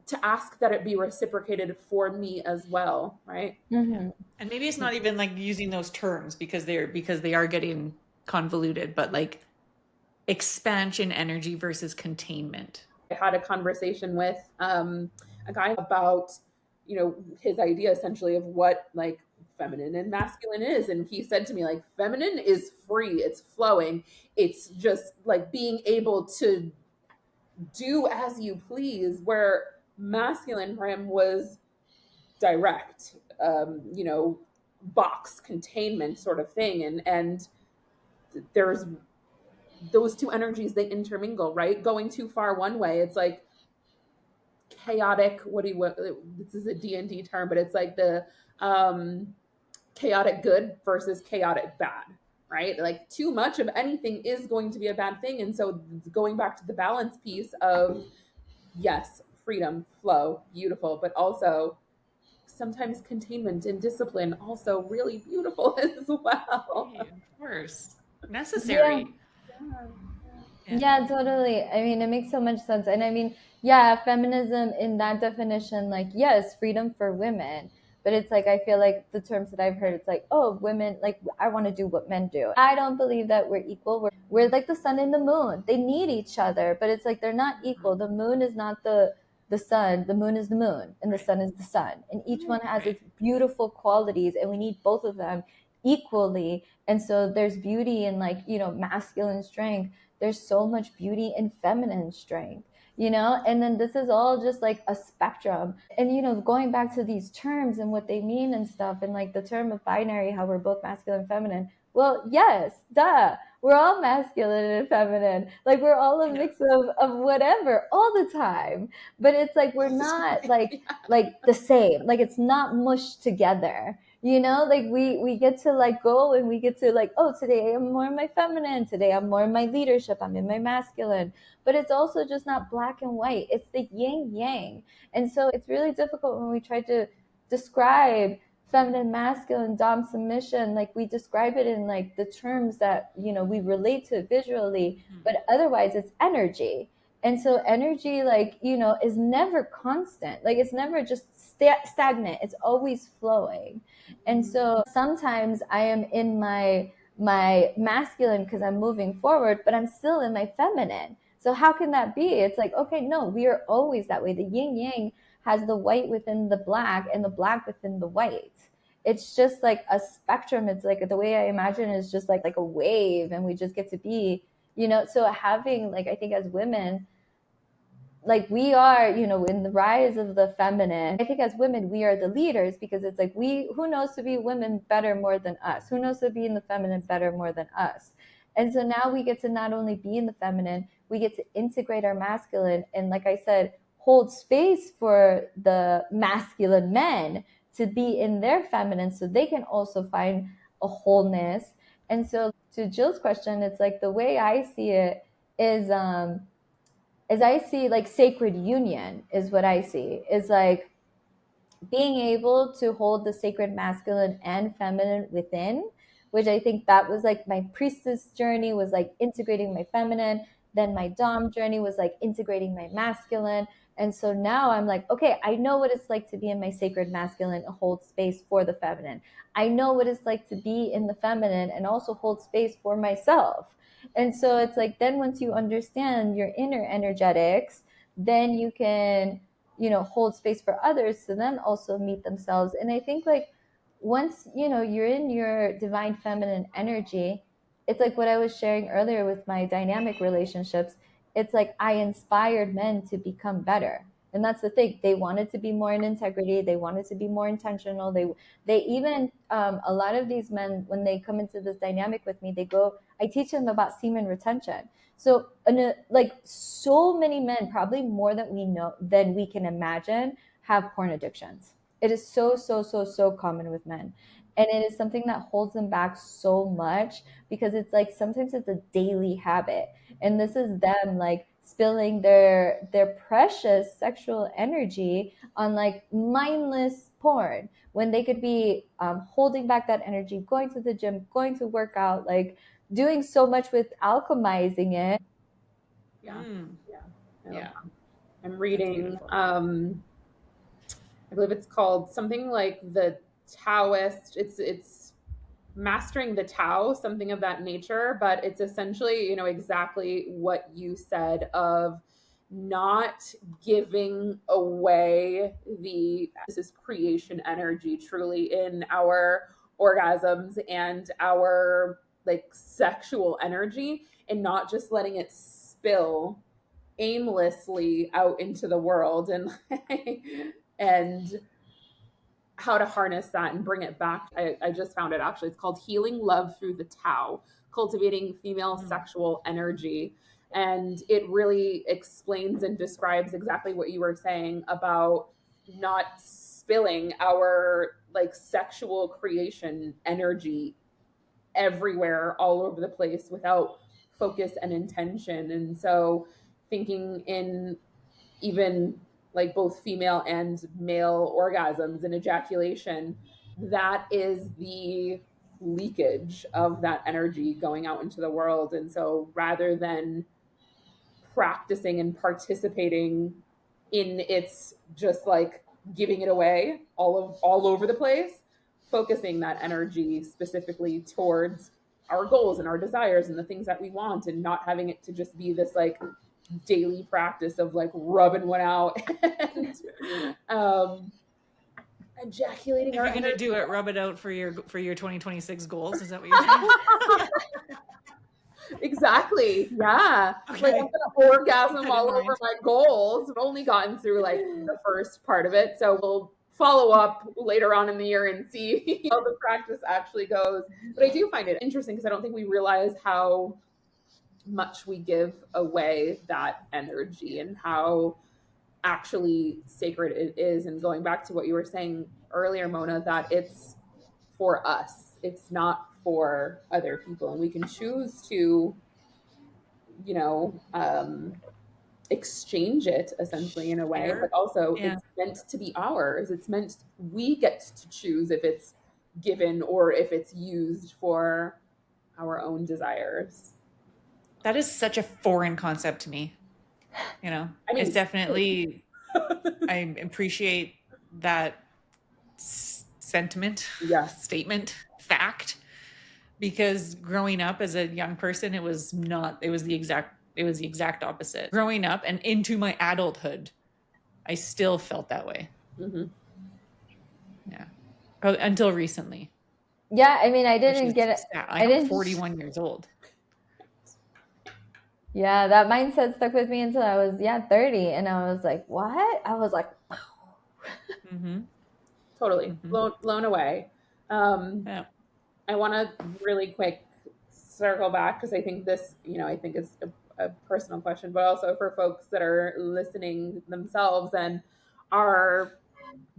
to ask that it be reciprocated for me as well, right? Yeah. And maybe it's not even like using those terms because they are getting convoluted, but like expansion energy versus containment. I had a conversation with a guy about his idea essentially of what like feminine and masculine is, and he said to me like feminine is free, it's flowing, it's just like being able to do as you please, where masculine for him was direct, box containment sort of thing, and there's those two energies, they intermingle, right? Going too far one way, it's like chaotic, what do you want, this is a D&D term, but it's like the chaotic good versus chaotic bad, right? Like too much of anything is going to be a bad thing. And so going back to the balance piece of yes, freedom, flow, beautiful, but also sometimes containment and discipline, also really beautiful as well. Hey, of course. Necessary. Yeah, totally. I mean, it makes so much sense. And I mean, yeah, feminism in that definition, like, yes, freedom for women. But it's like, I feel like the terms that I've heard, it's like, oh, women, like, I want to do what men do. I don't believe that we're equal. We're like the sun and the moon. They need each other, but it's like they're not equal. The moon is not the sun, the moon is the moon, and the sun is the sun. And each one has its beautiful qualities, and we need both of them equally. And so there's beauty in like, masculine strength. There's so much beauty in feminine strength, and then this is all just like a spectrum. And going back to these terms and what they mean and stuff, and like the term of binary, how we're both masculine and feminine. Well, yes, duh, we're all masculine and feminine, like we're all a mix of whatever all the time. But it's like we're not like the same, like it's not mushed together. Like we get to like go and we get to like, oh, today I'm more in my feminine, today I'm more in my leadership, I'm in my masculine. But it's also just not black and white, it's the yin yang. And so it's really difficult when we try to describe feminine, masculine, dom, submission, like we describe it in like the terms that we relate to visually, but otherwise it's energy. And so energy, like, is never constant. Like it's never just stagnant. It's always flowing. And so sometimes I am in my masculine because I'm moving forward, but I'm still in my feminine. So how can that be? It's like, okay, no, we are always that way. The yin yang has the white within the black and the black within the white. it's just like a spectrum. It's like the way I imagine it is just like a wave, and we just get to be, so having like, I think as women, like we are, in the rise of the feminine, I think as women we are the leaders, because it's like, who knows to be women better more than us, who knows to be in the feminine better more than us. And so now we get to not only be in the feminine, we get to integrate our masculine, and like I said, hold space for the masculine men to be in their feminine so they can also find a wholeness. And so to Jill's question, it's like the way I see it is as I see like sacred union is what I see is like being able to hold the sacred masculine and feminine within, which I think that was like my priestess journey was like integrating my feminine. Then my dom journey was like integrating my masculine. And so now I'm like, okay, I know what it's like to be in my sacred masculine and hold space for the feminine. I know what it's like to be in the feminine and also hold space for myself. And so it's like, then once you understand your inner energetics, then you can, hold space for others to then also meet themselves. And I think like once, you're in your divine feminine energy, it's like what I was sharing earlier with my dynamic relationships. It's like I inspired men to become better. And that's the thing. They wanted to be more in integrity. They wanted to be more intentional. They even, a lot of these men, when they come into this dynamic with me, I teach them about semen retention. So, like so many men, probably more than we can imagine, have porn addictions. It is so, so, so, so common with men. And it is something that holds them back so much because it's like sometimes it's a daily habit. And this is them like spilling their precious sexual energy on like mindless porn when they could be holding back that energy, going to the gym, going to work out, like doing so much with alchemizing it. Yeah. Yeah. I'm reading, I believe it's called something like the Taoist. It's mastering the Tao, something of that nature, but it's essentially, exactly what you said of not giving away this is creation energy truly in our orgasms and our like sexual energy, and not just letting it spill aimlessly out into the world, and how to harness that and bring it back. I just found it actually. It's called Healing Love Through the Tao, Cultivating Female Sexual Energy. And it really explains and describes exactly what you were saying about not spilling our like sexual creation energy everywhere, all over the place without focus and intention. And so thinking in even like both female and male orgasms and ejaculation, that is the leakage of that energy going out into the world. And so rather than practicing and participating in its just like giving it away all over the place, focusing that energy specifically towards our goals and our desires and the things that we want, and not having it to just be this like daily practice of like rubbing one out and ejaculating If our you're gonna energy. do it, rub it out for your 2026 goals. Is that what you're saying? Exactly. Yeah. Okay. Like I'm gonna orgasm all over mind. my goals. I've only gotten through like the first part of it. So we'll follow up later on in the year and see how the practice actually goes. But I do find it interesting because I don't think we realize how much we give away that energy and how actually sacred it is. And going back to what you were saying earlier, Mona, that it's for us, it's not for other people. And we can choose to, you know, exchange it essentially in a way, but also it's meant to be ours. It's meant we get to choose if it's given or if it's used for our own desires. That is such a foreign concept to me. I mean, it's definitely, I appreciate that sentiment, statement, fact, because growing up as a young person, it was the exact opposite. Growing up and into my adulthood, I still felt that way. Mm-hmm. Yeah. until recently. Yeah, I mean, I Which didn't is get it. sad. I I'm didn't. 41 years old. Yeah, that mindset stuck with me until I was 30, and I was like, what? I was like, Mm-hmm. Totally Mm-hmm. blown away. Um, Yeah. I want to really quick circle back because I think this, I think it's a personal question, but also for folks that are listening themselves and are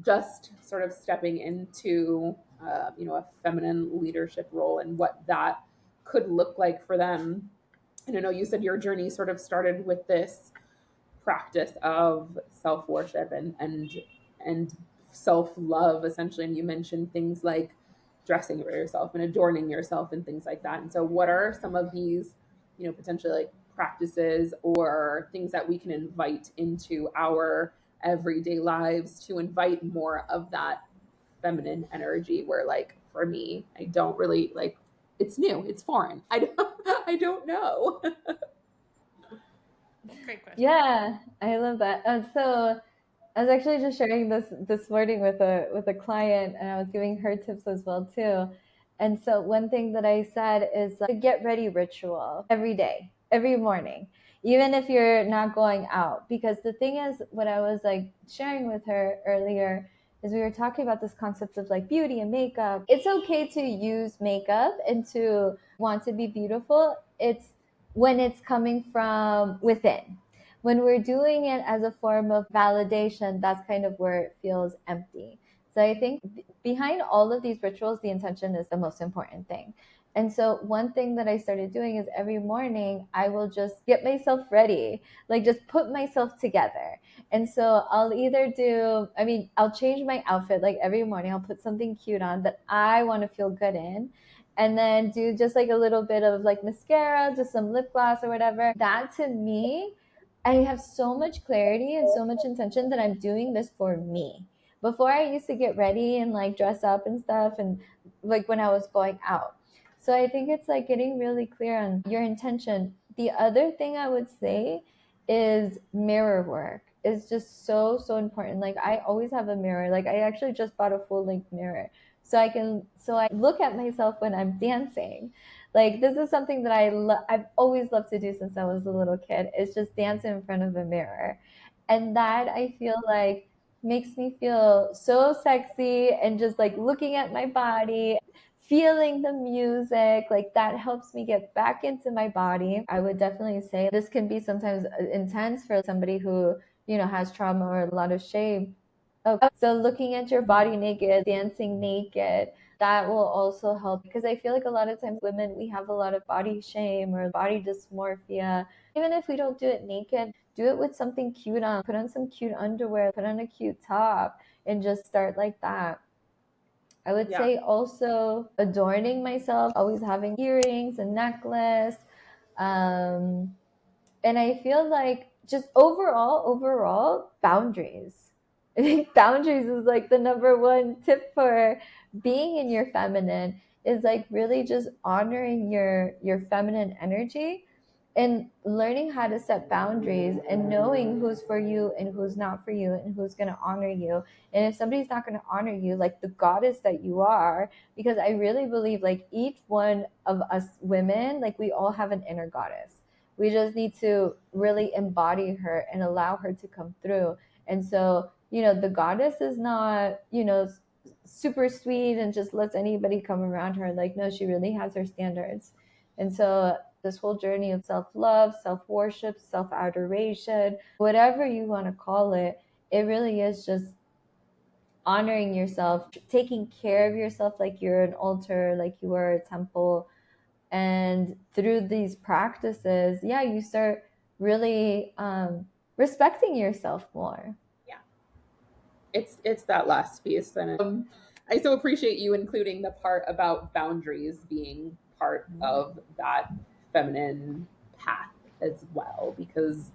just sort of stepping into, a feminine leadership role and what that could look like for them. And I know you said your journey sort of started with this practice of self worship and self love essentially. And you mentioned things like dressing for yourself and adorning yourself and things like that. And so, what are some of these, potentially like practices or things that we can invite into our everyday lives to invite more of that feminine energy? Where, like, for me, I don't really like. It's new. It's foreign. I don't. I don't know. Great question. yeah, I love that. So I was actually just sharing this morning with a client, and I was giving her tips as well too. And so one thing that I said is like a get ready ritual every day, every morning, even if you're not going out. Because the thing is, what I was like sharing with her earlier is we were talking about this concept of like beauty and makeup. It's okay to use makeup and to want to be beautiful. It's when it's coming from within. When we're doing it as a form of validation, that's kind of where it feels empty. So I think behind all of these rituals, the intention is the most important thing. And so one thing that I started doing is every morning I will just get myself ready, like just put myself together. And so I'll either I'll change my outfit like every morning. I'll put something cute on that I want to feel good in, and then do just like a little bit of like mascara, just some lip gloss or whatever. That to me, I have so much clarity and so much intention that I'm doing this for me. Before I used to get ready and like dress up and stuff, and like when I was going out. So I think it's like getting really clear on your intention. The other thing I would say is mirror work is just so important. Like I always have a mirror. Like I actually just bought a full length mirror. So I look at myself when I'm dancing. Like this is something that I've always loved to do since I was a little kid. Is just dance in front of a mirror. And that I feel like makes me feel so sexy, and just like looking at my body, feeling the music, like that helps me get back into my body. I would definitely say this can be sometimes intense for somebody who, has trauma or a lot of shame. Okay. So looking at your body naked, dancing naked, that will also help, because I feel like a lot of times women, we have a lot of body shame or body dysmorphia. Even if we don't do it naked, do it with something cute on. Put on some cute underwear, put on a cute top, and just start like that. I would Yeah. say also adorning myself, always having earrings and necklace. Um, and I feel like just overall, boundaries. I think boundaries is like the number one tip for being in your feminine, is like really just honoring your feminine energy and learning how to set boundaries and knowing who's for you and who's not for you and who's going to honor you. And if somebody's not going to honor you, like the goddess that you are, because I really believe like each one of us women, like we all have an inner goddess. We just need to really embody her and allow her to come through. And so, the goddess is not, super sweet and just lets anybody come around her. Like, no, she really has her standards. And so, this whole journey of self love, self worship, self adoration, whatever you want to call it, it really is just honoring yourself, taking care of yourself like you're an altar, like you are a temple. And through these practices, yeah, you start really respecting yourself more. Yeah. It's that last piece, and I so appreciate you including the part about boundaries being part of that feminine path as well, because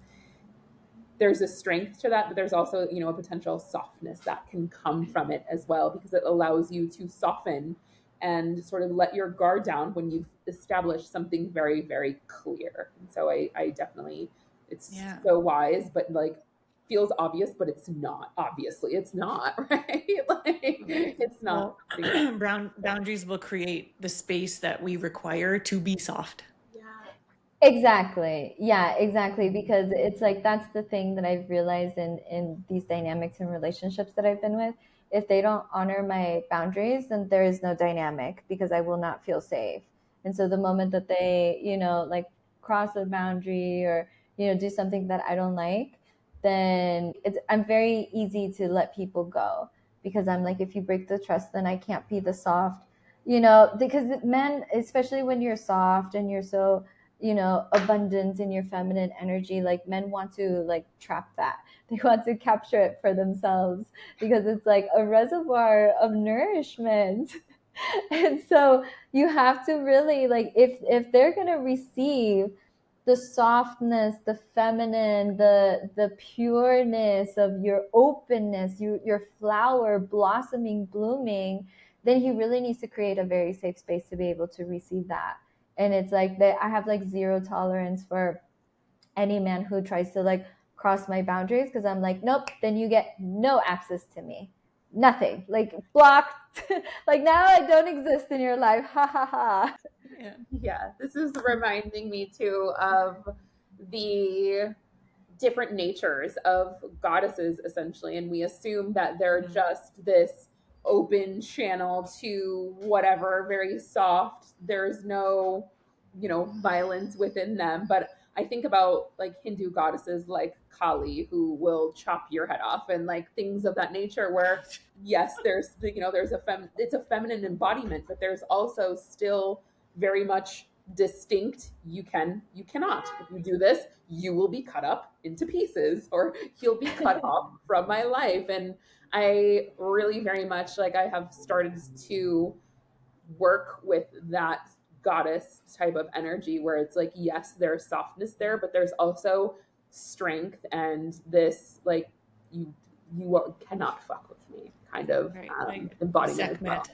there's a strength to that, but there's also, a potential softness that can come from it as well, because it allows you to soften and sort of let your guard down when you've established something very, very clear. And so I definitely, it's Yeah. so wise, but like feels obvious, but it's not. Obviously, it's not, right? Like, it's not. Well, boundaries will create the space that we require to be soft. Yeah. Exactly. Yeah, exactly. Because it's like that's the thing that I've realized in these dynamics and relationships that I've been with. If they don't honor my boundaries, then there is no dynamic because I will not feel safe. And so the moment that they, like cross a boundary or, do something that I don't like, then I'm very easy to let people go because I'm like, if you break the trust, then I can't be the soft, because men, especially when you're soft and you're so abundant in your feminine energy, like men want to like trap that. They want to capture it for themselves because it's like a reservoir of nourishment. And so you have to really like, if they're going to receive the softness, the feminine, the pureness of your openness, your flower blossoming, blooming, then he really needs to create a very safe space to be able to receive that. And it's like that I have like zero tolerance for any man who tries to like cross my boundaries because I'm like, nope, then you get no access to me. Nothing. Like blocked. Like now I don't exist in your life. Ha ha ha. Yeah, this is reminding me too of the different natures of goddesses essentially, and we assume that they're just this open channel to whatever, very soft. There's no, violence within them. But I think about like Hindu goddesses like Kali, who will chop your head off, and like things of that nature, where yes, there's it's a feminine embodiment, but there's also still very much distinct. You cannot. If you do this, you will be cut up into pieces, or you'll be cut off from my life. And I really very much, like, I have started to work with that goddess type of energy, where it's like, yes, there's softness there, but there's also strength, and this like, you cannot fuck with me kind of embodiment as well.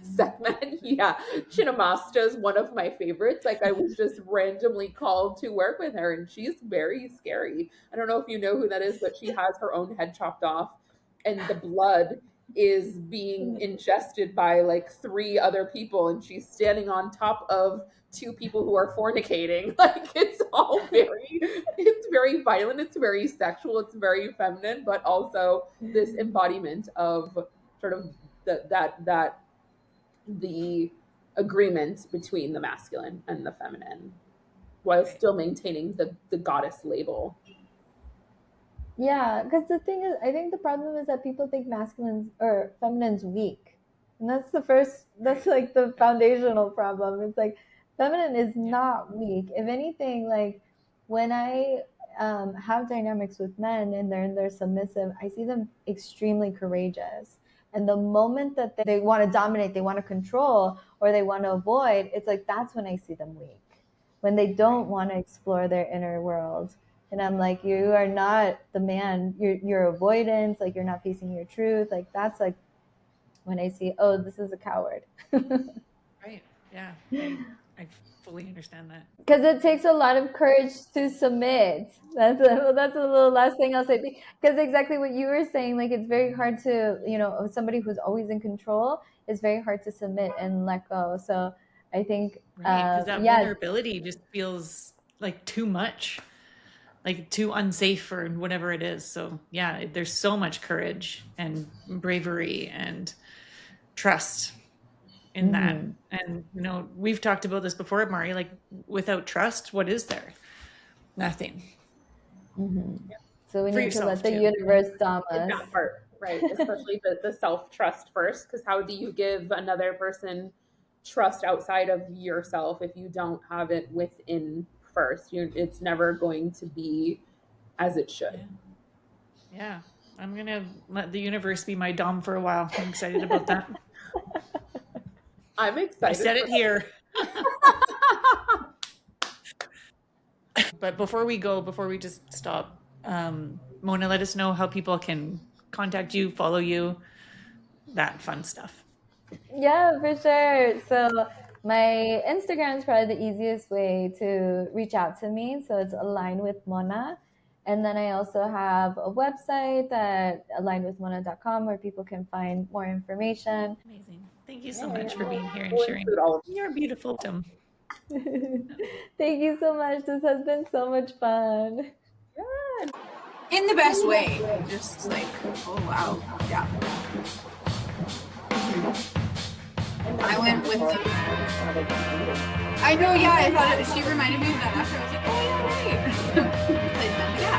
Segment. Yeah. Shinamasta is one of my favorites. Like, I was just randomly called to work with her, and she's very scary. I don't know if you know who that is, but she has her own head chopped off, and the blood is being ingested by like 3 other people, and she's standing on top of 2 people who are fornicating. Like, it's very violent, it's very sexual, it's very feminine, but also this embodiment of sort of that the agreement between the masculine and the feminine, while still maintaining the goddess label. Yeah, because the thing is, I think the problem is that people think masculine's or feminine's weak. And that's like the foundational problem. It's like feminine is not weak. If anything, like when I have dynamics with men and they're submissive, I see them extremely courageous. And the moment that they want to dominate, they want to control, or they want to avoid, it's like that's when I see them weak. When they don't want to explore their inner world. And I'm like, you are not the man. You're avoidance. Like, you're not facing your truth. Like, that's like when I see, oh, this is a coward. Right. Yeah. I fully understand that. Because it takes a lot of courage to submit. That's a little last thing I'll say. Because exactly what you were saying, like it's very hard to, somebody who's always in control, it's very hard to submit and let go. So I think, because that vulnerability just feels like too much, like too unsafe for whatever it is. So yeah, there's so much courage and bravery and trust in that. And we've talked about this before, Mari, like without trust, what is there? Nothing. So we need to let the universe dom us. That part, right? Especially the self-trust first, because how do you give another person trust outside of yourself if you don't have it within first? It's never going to be as it should. Yeah. I'm going to let the universe be my dom for a while. I'm excited about that. I'm excited. I said it here. But before we just stop, Mona, let us know how people can contact you, follow you, that fun stuff. Yeah, for sure. So my Instagram is probably the easiest way to reach out to me. So it's Align with Mona. And then I also have a website that alignedwithmona.com where people can find more information. Amazing. Thank you so much for being here and We'll sharing include all of your beautiful wisdom. Thank you so much. This has been so much fun. In the best way. Just like, oh wow. Yeah. I went with the. I know, yeah, I thought she reminded me of that after. I was like, oh yeah, right. Yeah.